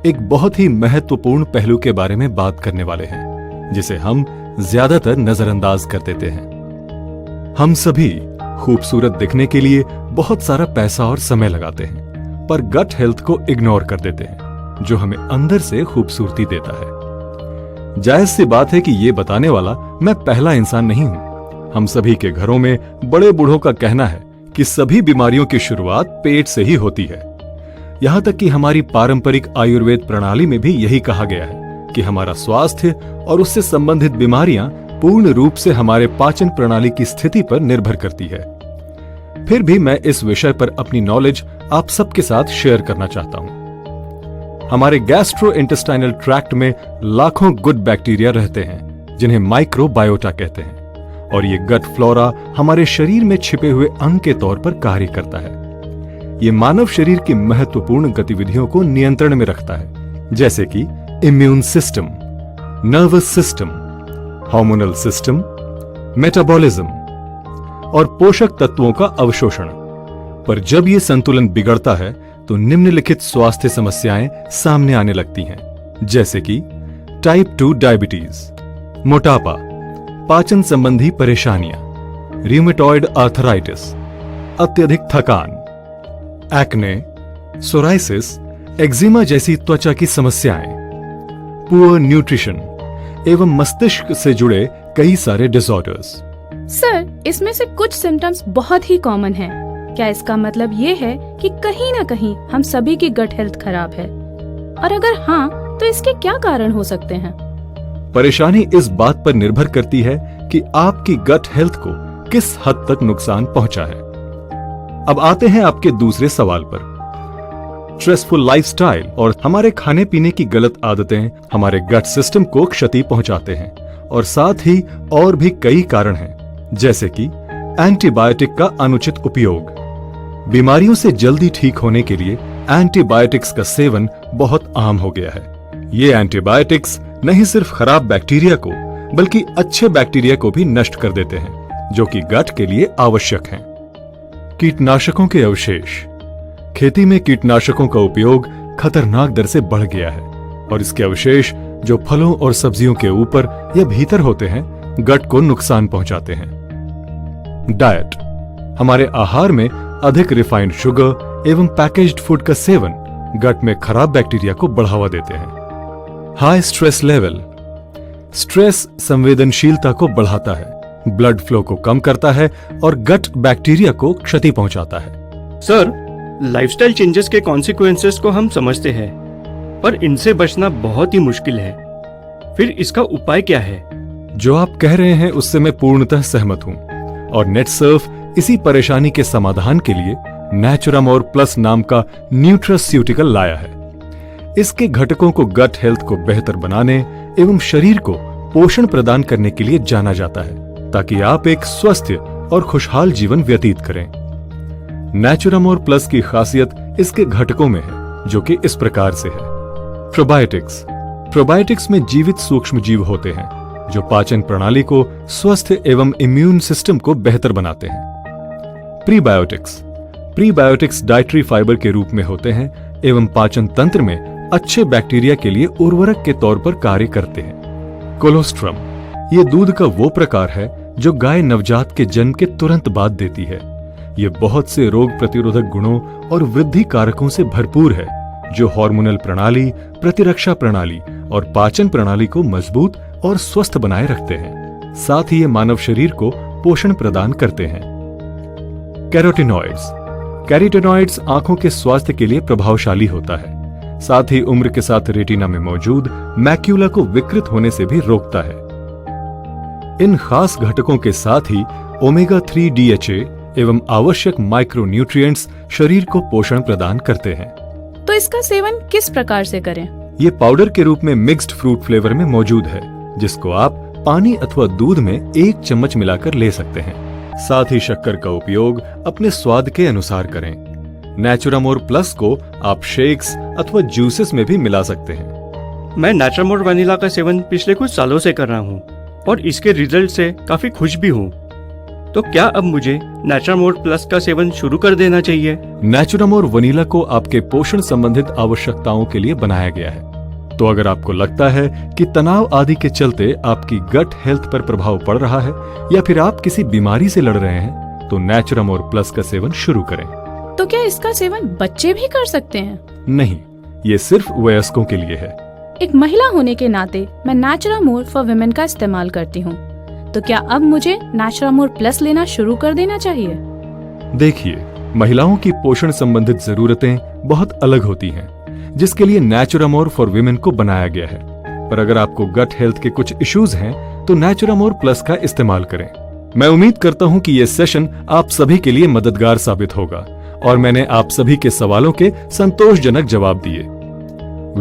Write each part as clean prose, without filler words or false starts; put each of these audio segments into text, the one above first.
एक बहुत ही महत्वपूर्ण पहलू के बारे में बात करने वाले हैं, जिसे हम ज्यादातर नजरअंदाज कर देते हैं। हम सभी खूबसूरत दिखने के लिए बहुत सारा पैसा और समय लगाते हैं, पर गट हेल्थ को इग्नोर कर देते हैं, जो हमें अंदर से खूबसूरती देता है। जायज सी बात है कि ये बताने वाला मैं पहला इंसान नहीं हूं। हम सभी के घरों में बड़े बूढ़ों का कहना है कि सभी बीमारियों की शुरुआत पेट से ही होती है। यहां तक कि हमारी पारंपरिक आयुर्वेद प्रणाली में भी यही कहा गया है कि हमारा स्वास्थ्य और उससे संबंधित बीमारियां पूर्ण रूप से हमारे पाचन प्रणाली की स्थिति पर निर्भर करती है। फिर भी मैं इस विषय पर अपनी नॉलेज आप सबके साथ शेयर करना चाहता हूं। हमारे गैस्ट्रोइंटेस्टाइनल ट्रैक्ट में लाखों गुड बैक्टीरिया रहते हैं, जिन्हें माइक्रोबायोटा कहते हैं, और ये गट फ्लोरा हमारे शरीर में छिपे हुए अंग के तौर पर कार्य करता है। ये मानव शरीर की महत्वपूर्ण गतिविधियों को नियंत्रण में रखता है, जैसे कि immune system, nervous system, hormonal system, metabolism और पोषक तत्वों का अवशोषण। पर जब ये संतुलन बिगड़ता है तो निम्नलिखित स्वास्थ्य समस्याएं सामने आने लगती हैं, जैसे कि टाइप 2 डायबिटीज, मोटापा, पाचन संबंधी परेशानियां, रूमेटॉइड आर्थराइटिस, अत्यधिक थकान, एक्ने, सोराइसिस, एक्जिमा जैसी त्वचा की समस्याएं, पुअर न्यूट्रिशन एवं मस्तिष्क से जुड़े कई सारे डिसऑर्डर्स। सर, इसमें से कुछ सिम्टम्स बहुत ही कॉमन हैं। क्या इसका मतलब ये है कि कहीं न कहीं हम सभी की गट हेल्थ खराब है? और अगर हाँ, तो इसके क्या कारण हो सकते हैं? परेशानी इस बात पर निर्भर करती है कि आपकी गट हेल्थ को किस हद तक नुकसान पहुंचा है। अब आते हैं आपके दूसरे सवाल पर। स्ट्रेसफुल लाइफस्टाइल और हमारे खाने पीने की गलत आदतें हमारे गट सिस्टम को क्षति पहुंचाते हैं, और साथ ही और भी कई कारण हैं, जैसे कि एंटीबायोटिक का अनुचित उपयोग। बीमारियों से जल्दी ठीक होने के लिए एंटीबायोटिक्स का सेवन बहुत आम हो गया है। ये एंटीबायोटिक्स नहीं सिर्फ खराब बैक्टीरिया को, बल्कि अच्छे बैक्टीरिया को भी नष्ट कर देते हैं, जो कि गट के लिए आवश्यक हैं। कीटनाशकों के अवशेष। खेती में कीटनाशकों का उपयोग खतरनाक दर से बढ़ गया है, और इसके अवशेष जो फलों और सब्जियों के ऊपर या भीतर होते हैं, गट को नुकसान पहुंचाते हैं। डाइट। हमारे आहार में अधिक रिफाइंड शुगर एवं पैकेज्ड फूड का सेवन गट में खराब बैक्टीरिया को बढ़ावा देते हैं। High stress level. स्ट्रेस संवेदनशीलता को बढ़ाता है, ब्लड फ्लो को कम करता है और गट बैक्टीरिया को क्षति पहुंचाता है। सर, लाइफस्टाइल चेंजेस के कॉन्सिक्वेंसेस को हम समझते हैं, पर इनसे बचना बहुत ही मुश्किल है। फिर इसका उपाय क्या है? जो आप कह रहे हैं उससे मैं पूर्णतः सहमत हूं, और नेटसर्फ इसी परेशानी के समाधान के लिए नेचुरामोर प्लस नाम का न्यूट्रास्यूटिकल लाया है। इसके घटकों को गट हेल्थ को बेहतर बनाने एवं शरीर को पोषण प्रदान करने के लिए जाना जाता है, ताकि आप एक स्वस्थ और खुशहाल जीवन व्यतीत करें। नेचुरामोर प्लस की खासियत इसके घटकों में है, जो कि इस प्रकार से है। प्रोबायोटिक्स। प्रोबायोटिक्स में जीवित सूक्ष्म जीव होते हैं, जो पाचन प्रणाली को स्वस्थ एवं इम्यून सिस्टम को बेहतर बनाते हैं। प्रीबायोटिक्स। प्रीबायोटिक्स डाइटरी फाइबर के रूप में होते हैं एवं पाचन तंत्र में अच्छे बैक्टीरिया के लिए उर्वरक के तौर पर कार्य करते हैं। कोलोस्ट्रम। ये दूध का वो प्रकार है जो गाय नवजात के जन्म के तुरंत बाद देती है। ये बहुत से रोग प्रतिरोधक गुणों और वृद्धि कारकों से भरपूर है, जो हार्मोनल प्रणाली, प्रतिरक्षा प्रणाली और पाचन प्रणाली को मजबूत और स्वस्थ बनाए रखते हैं। साथ ही ये मानव शरीर को पोषण प्रदान करते हैं। कैरोटीनॉइड्स। कैरोटीनॉइड्स आंखों के स्वास्थ्य के लिए प्रभावशाली होता है, साथ ही उम्र के साथ रेटिना में मौजूद मैक्यूला को विकृत होने से भी रोकता है। इन खास घटकों के साथ ही ओमेगा 3 DHA एवं आवश्यक माइक्रोन्यूट्रिएंट्स शरीर को पोषण प्रदान करते हैं। तो इसका सेवन किस प्रकार से करें? ये पाउडर के रूप में मिक्स्ड फ्रूट फ्लेवर में मौजूद है, जिसको आप पानी अथवा दूध में 1 चम्मच मिलाकर ले सकते हैं। साथ ही शक्कर का उपयोग अपने स्वाद के अनुसार करें। नेचुरामोर प्लस को आप शेक्स अथवा जूसेस में भी मिला सकते हैं। मैं नेचुरामोर वनीला का सेवन पिछले कुछ सालों से कर रहा हूँ और इसके रिजल्ट से काफी खुश भी हूँ। तो क्या अब मुझे नेचुरामोर प्लस का सेवन शुरू कर देना चाहिए? नेचुरामोर वनीला को आपके पोषण संबंधित आवश्यकताओं के लिए बनाया गया है। तो अगर आपको लगता है कि तनाव आदि के चलते आपकी गट हेल्थ पर प्रभाव पड़ रहा है या फिर आप किसी बीमारी से लड़ रहे हैं, तो नेचुरामोर प्लस का सेवन शुरू करें। तो क्या इसका सेवन बच्चे भी कर सकते हैं? नहीं, ये सिर्फ वयस्कों के लिए है। एक महिला होने के नाते मैं नेचुरामोर फॉर विमेन का इस्तेमाल करती हूँ। तो क्या अब मुझे नेचुरामोर प्लस लेना शुरू कर देना चाहिए? देखिए, महिलाओं की पोषण संबंधित जरूरतें बहुत अलग होती हैं, जिसके लिए नेचुरामोर फॉर विमेन को बनाया गया है। पर अगर आपको गट हेल्थ के कुछ इश्यूज हैं, तो नेचुरामोर प्लस का इस्तेमाल करें। मैं उम्मीद करता हूं कि ये सेशन आप सभी के लिए मददगार साबित होगा और मैंने आप सभी के सवालों के संतोषजनक जवाब दिए।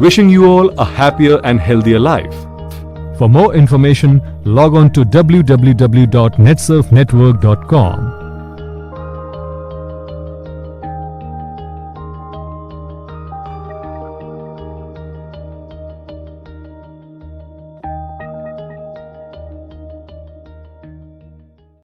Wishing you all a happier and healthier life. For more information, log on to www.netsurfnetwork.com.